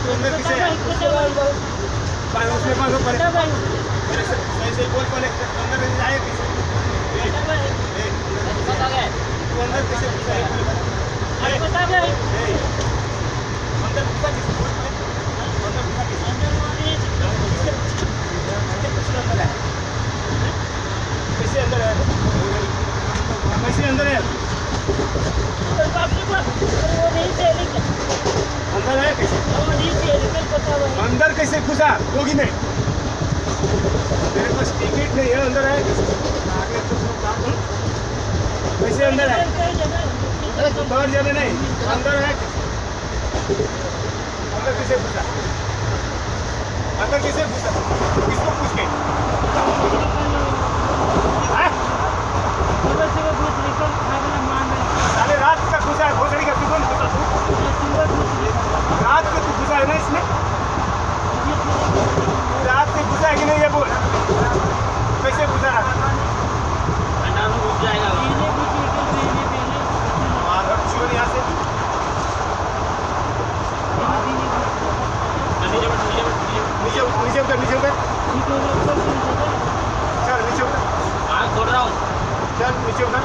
अंदर किसे है उसमें 500 सही सही बोल कलेक्टर अंदर जाए किसे तू अंदर किसे घुसा है बता भाई अंदर घुसा किसे अंदर घुसा किसे कैसे अंदर है कैसे अंदर है अंदर है कैसे अंदर कैसे घुसा होगी नहीं मेरे पास टिकट नहीं है अंदर है कैसे अंदर है बाहर जाने नहीं अंदर है अंदर कैसे घुसा अंदर कैसे घुसा किसको पूछ के साले रात का घुसा है भोसड़ी का तू कौन घुसा तू रात का तू घुसा है ना इसमें रात से घुसा है कि नहीं ये बोल कैसे घुसा है घुस जाएगा यहाँ से नीचे उतर चल नीचे उतर हाँ छोड़ रहा हूँ चल नीचे उतर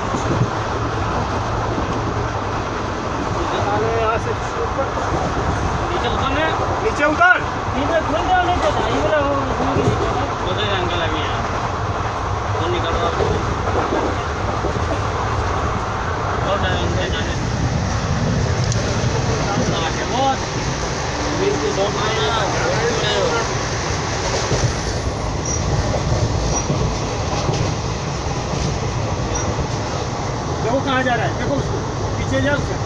यहाँ से नीचे उतर अंकल अभी यहाँ तो निकल रहा देखो कहाँ जा रहा है देखो उसको पीछे जा उसका